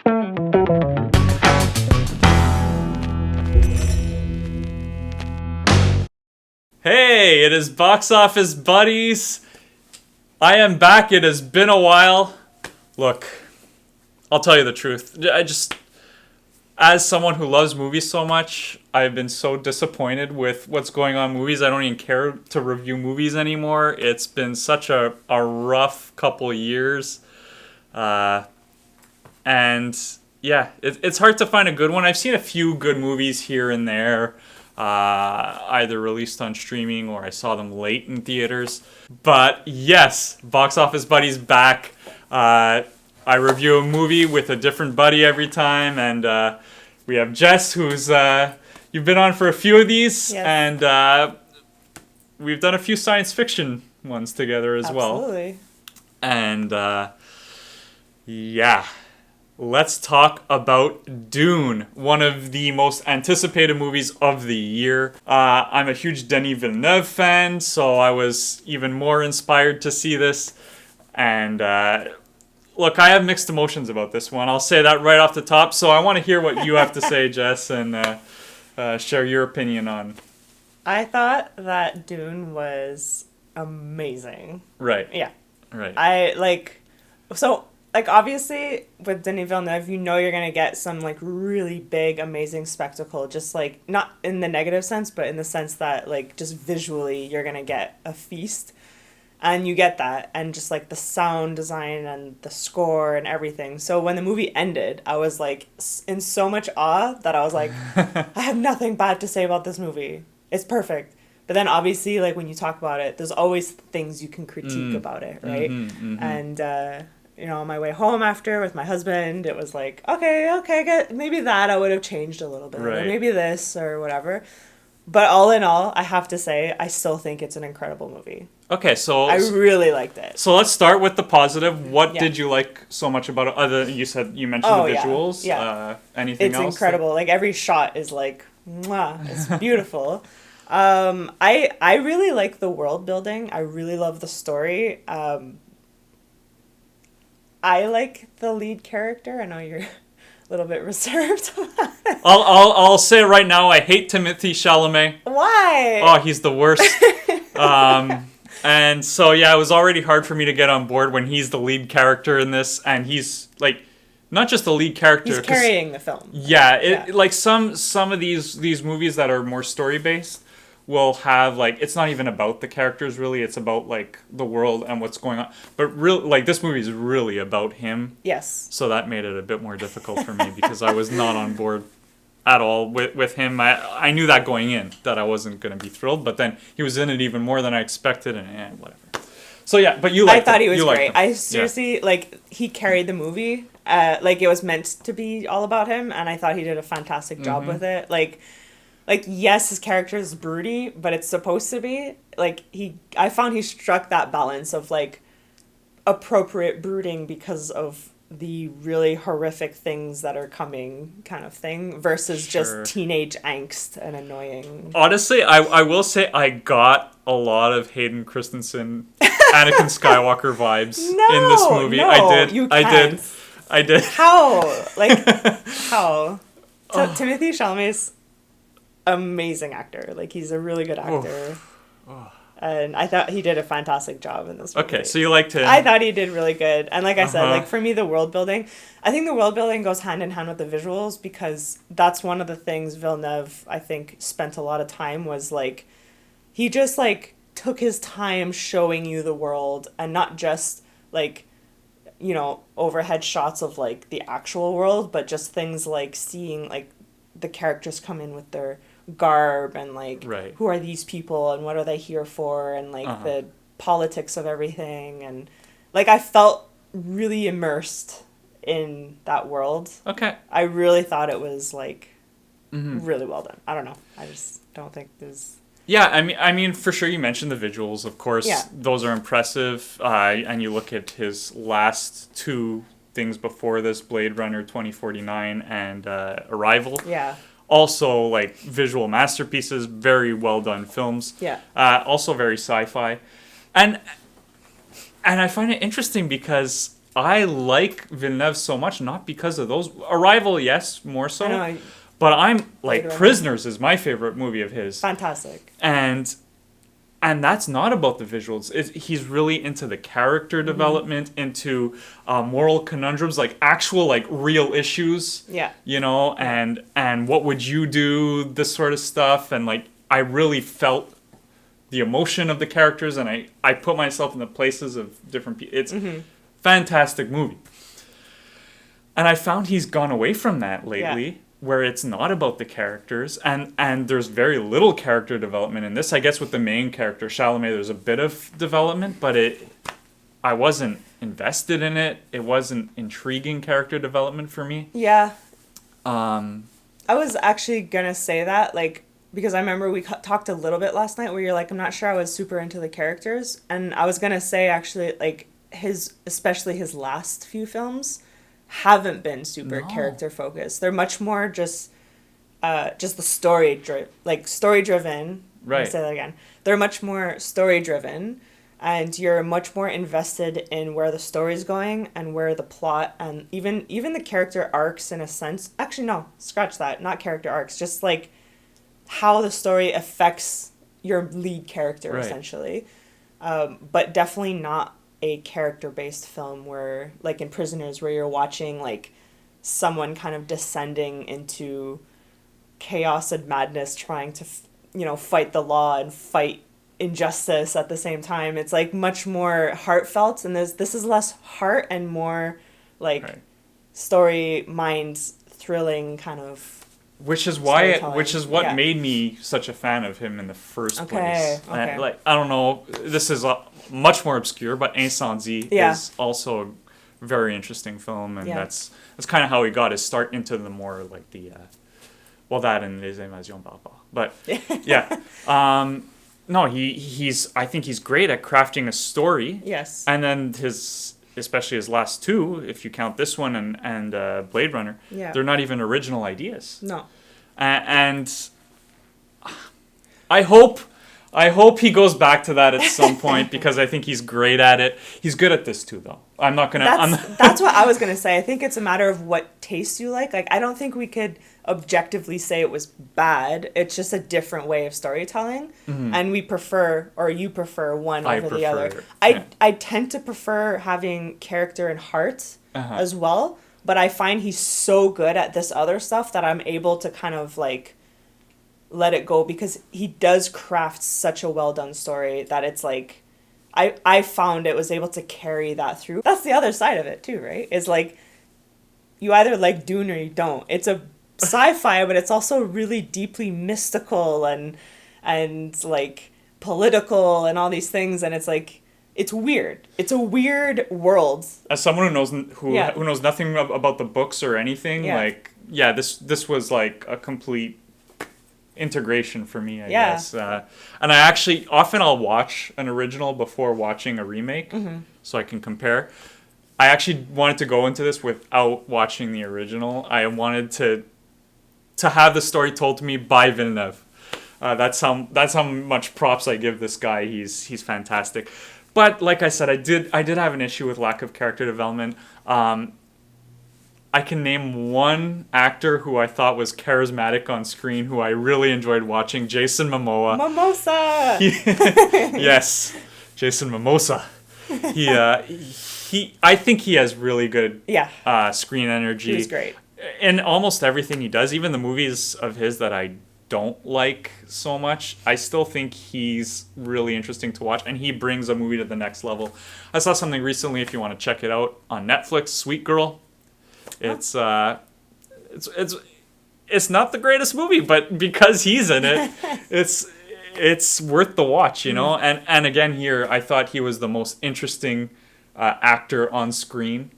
Hey, it is Box Office Buddies. I am back. It has been a while. Look, I'll tell you the truth. As someone who loves movies so much, I've been so disappointed with what's going on in movies. I don't even care to review movies anymore. It's been such a rough couple years. And yeah, it's hard to find a good one. I've seen a few good movies here and there, either released on streaming or I saw them late in theaters. But yes, Box Office Buddies back. I review a movie with a different buddy every time, and we have Jess, who's you've been on for a few of these, yes. And we've done a few science fiction ones together as well. Absolutely. And yeah, let's talk about Dune, one of the most anticipated movies of the year. I'm a huge Denis Villeneuve fan, so I was even more inspired to see this. And look, I have mixed emotions about this one. I'll say that right off the top. So I want to hear what you have to say, Jess, and share your opinion on. I thought that Dune was amazing. Right. Yeah. Right. Obviously with Denis Villeneuve, you know you're going to get some like really big, amazing spectacle. Just like, not in the negative sense, but in the sense that like just visually you're going to get a feast. And you get that, and just like the sound design and the score and everything. So when the movie ended, I was like in so much awe that I was like, I have nothing bad to say about this movie. It's perfect. But then obviously, like when you talk about it, there's always things you can critique about it, right? And on my way home after with my husband, it was like, okay, maybe that I would have changed a little bit, right. Or maybe this or whatever. But all in all, I have to say, I still think it's an incredible movie. Okay, so I really liked it. So let's start with the positive. What did you like so much about it? You mentioned the visuals. Yeah. Anything else? It's incredible. Like every shot is like, mwah, it's beautiful. I really like the world building. I really love the story. I like the lead character. I know you're a little bit reserved. I'll say it right now. I hate Timothee Chalamet. Why? Oh, he's the worst. And so yeah, it was already hard for me to get on board when he's the lead character in this, and he's like not just the lead character. He's carrying the film. Yeah, like some of these movies that are more story based will have like it's not even about the characters really, it's about like the world and what's going on. But really, like this movie is really about him. Yes. So that made it a bit more difficult for me because I was not on board at all with him. I knew that going in, that I wasn't going to be thrilled, but then he was in it even more than I expected, and whatever. So yeah, but you liked I thought he was great. Him. I seriously, like, he carried the movie. Like, it was meant to be all about him, and I thought he did a fantastic job with it. Like, yes, his character is broody, but it's supposed to be. Like, I found he struck that balance of, like, appropriate brooding because of the really horrific things that are coming kind of thing versus just teenage angst and annoying. Honestly, I will say I got a lot of Hayden Christensen, Anakin Skywalker vibes in this movie. No, I did. How? Like, how? Timothee Chalamet's amazing actor. Like, he's a really good actor. And I thought he did a fantastic job in this movie. Okay, so you liked him. I thought he did really good. And like I said, like for me, the world building, I think the world building goes hand in hand with the visuals because that's one of the things Villeneuve, I think, spent a lot of time was like, he just like took his time showing you the world and not just like, overhead shots of like the actual world, but just things like seeing like the characters come in with their garb and like who are these people and what are they here for and like the politics of everything, and like I felt really immersed in that world. Okay. I really thought it was like really well done. I don't know. I just don't think there's Yeah, I mean, for sure you mentioned the visuals, of course. Yeah. Those are impressive. And you look at his last two things before this, Blade Runner 2049 and Arrival. Yeah. Also, like, visual masterpieces, very well done films. Yeah. Also very sci-fi. And I find it interesting because I like Villeneuve so much, not because of those. Arrival, yes, more so. I know. But I'm like, Later on. Prisoners is my favorite movie of his. Fantastic. And that's not about the visuals. He's really into the character development, into moral conundrums, like actual, like real issues. Yeah. You know, and what would you do? This sort of stuff, and like I really felt the emotion of the characters, and I put myself in the places of different people. It's fantastic movie. And I found he's gone away from that lately, where it's not about the characters, and there's very little character development in this. I guess with the main character, Chalamet, there's a bit of development, but I wasn't invested in it. It wasn't intriguing character development for me. Yeah. I was actually gonna say that, like, because I remember we talked a little bit last night where you're like, I'm not sure I was super into the characters, and I was gonna say actually, like, especially his last few films haven't been super character focused. They're much more just the story driven. Right. Let me say that again. They're much more story driven, and you're much more invested in where the story's going and where the plot and even the character arcs, in a sense. Actually, no, scratch that. Not character arcs. Just like how the story affects your lead character, right. essentially. But definitely not a character-based film where, like in Prisoners, where you're watching like someone kind of descending into chaos and madness, trying to fight the law and fight injustice at the same time. It's like much more heartfelt, and this is less heart and more like right. story mind thrilling kind of. Which is what made me such a fan of him in the first place. Okay. Like, I don't know, this is much more obscure, but Incendie is also a very interesting film, and that's kind of how he got his start into the more like the that and Les Invasions Barbares. But yeah. No, I think he's great at crafting a story. Yes. And then especially his last two, if you count this one and Blade Runner, they're not even original ideas. No. And I hope he goes back to that at some point, because I think he's great at it. He's good at this too, though. I'm not gonna. That's what I was gonna say. I think it's a matter of what taste you like. Like, I don't think we could objectively say it was bad. It's just a different way of storytelling, and you prefer one over the other. I tend to prefer having character and heart as well, but I find he's so good at this other stuff that I'm able to kind of like let it go, because he does craft such a well done story that it's like I found it was able to carry that through. That's the other side of it too, right? Is like you either like Dune or you don't. It's a sci-fi, but it's also really deeply mystical and like political and all these things, and it's like it's weird. It's a weird world. As someone who knows nothing about the books or anything, this was like a complete integration for me, I guess. And I actually I'll watch an original before watching a remake, so I can compare. I actually wanted to go into this without watching the original. I wanted to have the story told to me by Villeneuve. That's how much props I give this guy. He's fantastic. But like I said, I did have an issue with lack of character development. I can name one actor who I thought was charismatic on screen, who I really enjoyed watching, Jason Momoa. Mimosa! Yes, Jason Mimosa. I think he has really good screen energy. He's great. In almost everything he does, even the movies of his that I don't like so much, I still think he's really interesting to watch, and he brings a movie to the next level. I saw something recently, if you want to check it out, on Netflix, Sweet Girl. It's not the greatest movie, but because he's in it, it's worth the watch, you know. And again, here I thought he was the most interesting actor on screen,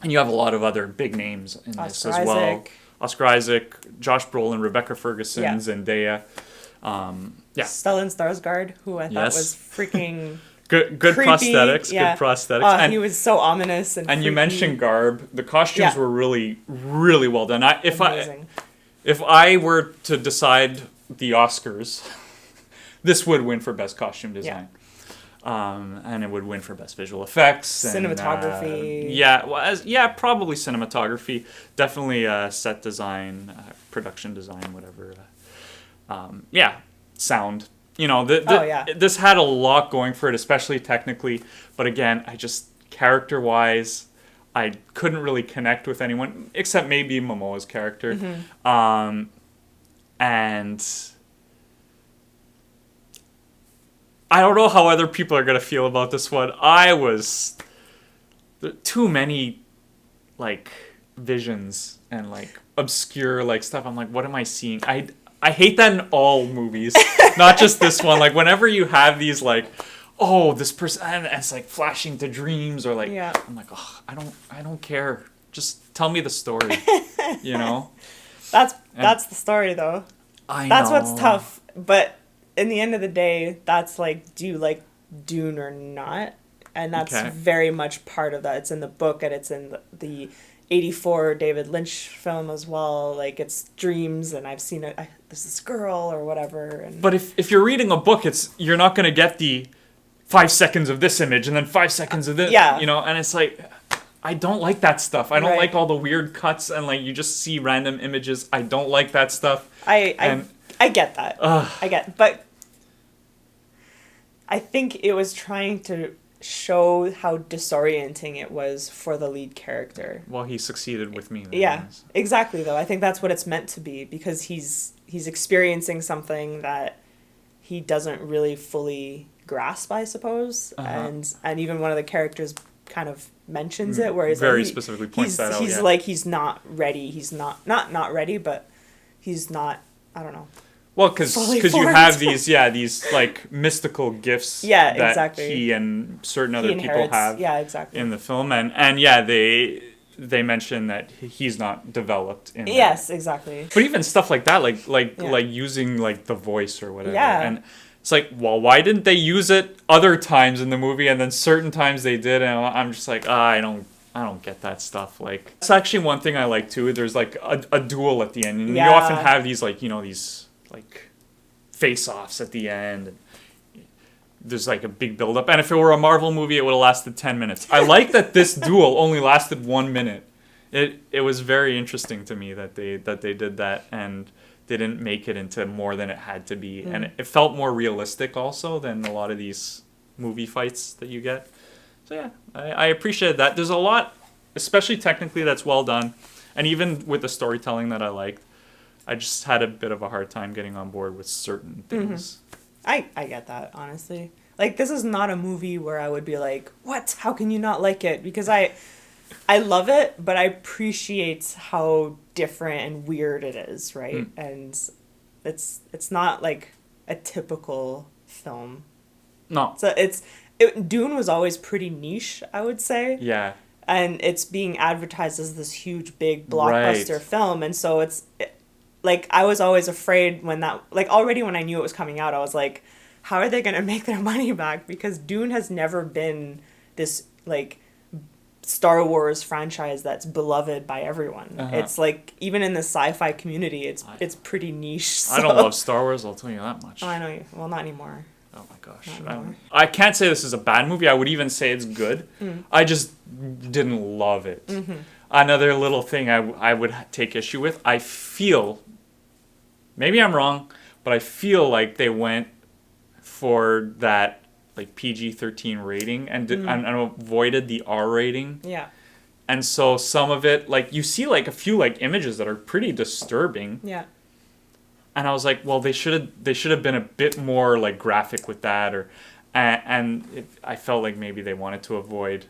and you have a lot of other big names in this as well. Oscar Isaac, Josh Brolin, Rebecca Ferguson, Zendaya. Stellan Skarsgard, who I thought was freaking good creepy. Prosthetics. Yeah. Good prosthetics. And he was so ominous and you mentioned garb. The costumes were really, really well done. If I were to decide the Oscars, this would win for best costume design. And it would win for best visual effects. Cinematography. Probably cinematography. Definitely set design, production design, whatever. Sound. This had a lot going for it, especially technically. But again, character-wise, I couldn't really connect with anyone, except maybe Momoa's character. Mm-hmm. And I don't know how other people are going to feel about this one. Too many, visions and, obscure, stuff. I'm like, what am I seeing? I hate that in all movies, not just this one. Whenever you have these, this person, and it's flashing to dreams, or I'm like, oh, I don't care. Just tell me the story, That's the story, though. That's what's tough. But in the end of the day, that's do you like Dune or not? And that's very much part of that. It's in the book, and it's in the 84 David Lynch film as well. It's dreams, and I've seen it. There's this girl or whatever. But if you're reading a book, you're not going to get the 5 seconds of this image and then 5 seconds of this. Yeah. And it's I don't like that stuff. I don't like all the weird cuts and you just see random images. I don't like that stuff. I get that. But I think it was trying to show how disorienting it was for the lead character. Well, he succeeded with me. Yeah, exactly, though. I think that's what it's meant to be, because he's experiencing something that he doesn't really fully grasp, I suppose. And even one of the characters kind of mentions it, where he's very specifically points that out. He's not ready. He's not ready, but he's not, I don't know. Well, because you have these mystical gifts that he and certain other people have in the film, and they mention that he's not developed in that. Exactly. But even stuff like that, like using the voice or whatever, and it's why didn't they use it other times in the movie, and then certain times they did, and I'm just I don't get that stuff. It's actually one thing I like too. There's a duel at the end, and you often have these these face-offs at the end. And there's a big build-up, and if it were a Marvel movie, it would have lasted 10 minutes. I like that this duel only lasted 1 minute. It was very interesting to me that they did that, and they didn't make it into more than it had to be, and it felt more realistic also than a lot of these movie fights that you get. So yeah, I appreciated that. There's a lot, especially technically, that's well done, and even with the storytelling that I liked, I just had a bit of a hard time getting on board with certain things. I get that, honestly. This is not a movie where I would be like, what? How can you not like it? Because I love it, but I appreciate how different and weird it is, right? And it's not a typical film. No. So Dune was always pretty niche, I would say. Yeah. And it's being advertised as this huge, big blockbuster film, and so I was always afraid when that, already when I knew it was coming out, I was like, how are they going to make their money back? Because Dune has never been this, Star Wars franchise that's beloved by everyone. It's even in the sci-fi community, it's pretty niche. So. I don't love Star Wars, I'll tell you that much. Oh, I know you. Well, not anymore. Oh my gosh. I can't say this is a bad movie. I would even say it's good. I just didn't love it. Mm-hmm. Another little thing I would take issue with, I feel, maybe I'm wrong, but I feel like they went for that PG-13 rating and avoided the R rating. Yeah. And so some of it, you see a few images that are pretty disturbing. Yeah. And I was like, well, they should have been a bit more graphic with that, I felt like maybe they wanted to avoid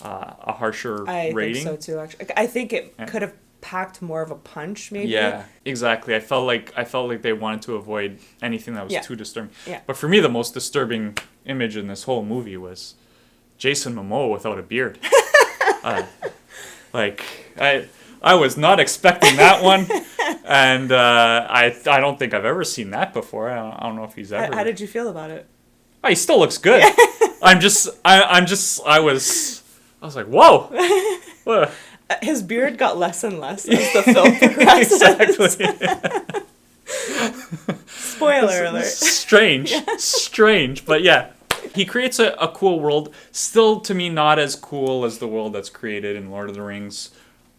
a harsher rating. I think so too, actually. I think it could have packed more of a punch, maybe. Yeah, exactly. I felt like they wanted to avoid anything that was too disturbing. Yeah. But for me, the most disturbing image in this whole movie was Jason Momoa without a beard. I was not expecting that one, and I don't think I've ever seen that before. I don't know if he's ever. How did you feel about it? Oh, he still looks good. I was like, whoa. His beard got less and less as the film progresses. Exactly. Spoiler alert. Strange, but yeah. He creates a cool world, still to me not as cool as the world that's created in Lord of the Rings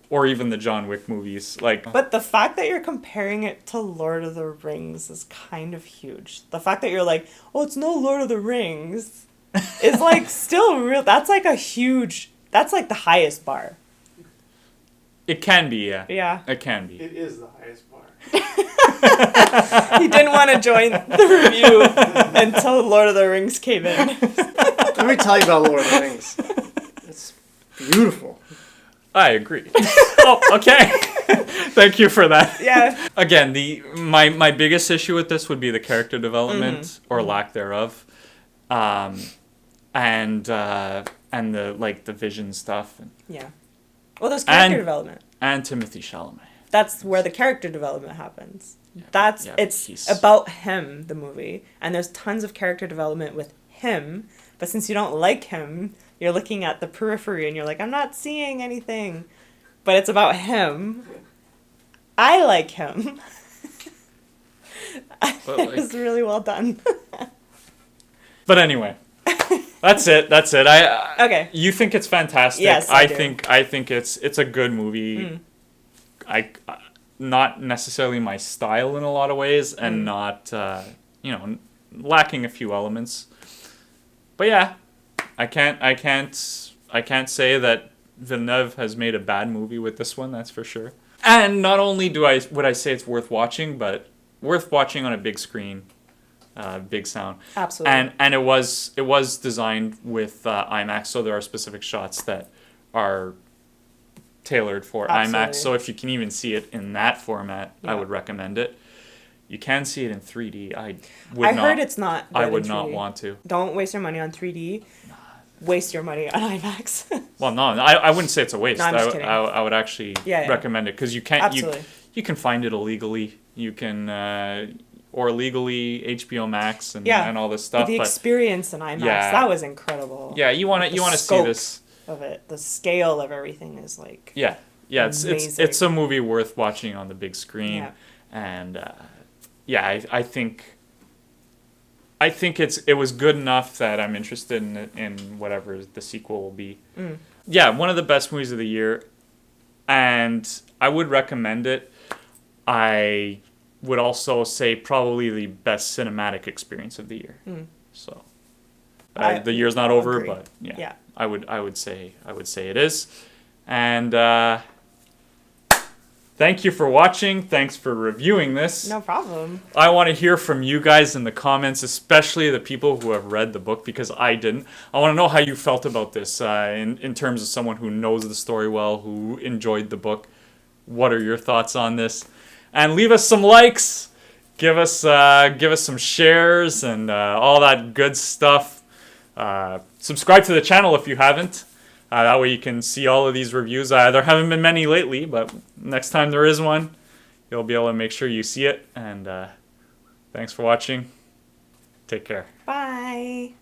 or even the John Wick movies. Like, But the fact that you're comparing it to Lord of the Rings is kind of huge. The fact that you're like, oh, it's no Lord of the Rings is like still real. That's like that's like the highest bar. it can be, yeah. Yeah. It can be. It is the highest bar. He didn't want to join the review until Lord of the Rings came in. Let me tell you about Lord of the Rings. It's beautiful. I agree. Oh, okay. Thank you for that. Yeah. Again, my biggest issue with this would be the character development or lack thereof, and the vision stuff, Yeah. Well, there's character And- development. and Timothee Chalamet. That's where the character development happens. Yeah, It's he's- about him, the movie, and there's tons of character development with him. But since you don't like him, you're looking at the periphery and you're like, I'm not seeing anything. But it's about him. I like him. But, like- It's really well done. But anyway, that's it. Okay. You think it's fantastic? Yes, I do. I think it's a good movie. Not necessarily my style in a lot of ways, and not lacking a few elements. But yeah, I can't say that Villeneuve has made a bad movie with this one. That's for sure. And not only would I say it's worth watching, but worth watching on a big screen, big sound. Absolutely. And it was designed with IMAX, so there are specific shots that are tailored for Absolutely. IMAX. So if you can even see it in that format, I Yeah. would recommend it. You can see it in 3D. I heard it's not good I in would not 3D. want to. Don't waste your money on 3D. Waste your money on IMAX. Well, no, I wouldn't say it's a waste. No, I'm just kidding. I would actually Yeah. recommend it because you can't. Absolutely. You can find it illegally. You can or legally HBO Max and all this stuff. The But experience in IMAX, Yeah. that was incredible. yeah, you want The to see scope this. of it. The scale of everything is like Yeah, it's Amazing. it's a movie worth watching on the big screen, Yeah. and I think it was good enough that I'm interested in whatever the sequel will be. Yeah, one of the best movies of the year, and I would recommend it. I would also say probably the best cinematic experience of the year. So the year's not I'll over, agree. but yeah, Yeah. I would say it is, and thank you for watching. Thanks for reviewing this. no problem. I want to hear from you guys in the comments, especially the people who have read the book, because I didn't. I want to know how you felt about this in terms of someone who knows the story well, who enjoyed the book. What are your thoughts on this? And leave us some likes. Give us some shares and all that good stuff. Subscribe to the channel if you haven't. That way you can see all of these reviews. There haven't been many lately, but next time there is one, you'll be able to make sure you see it. And thanks for watching. Take care. Bye.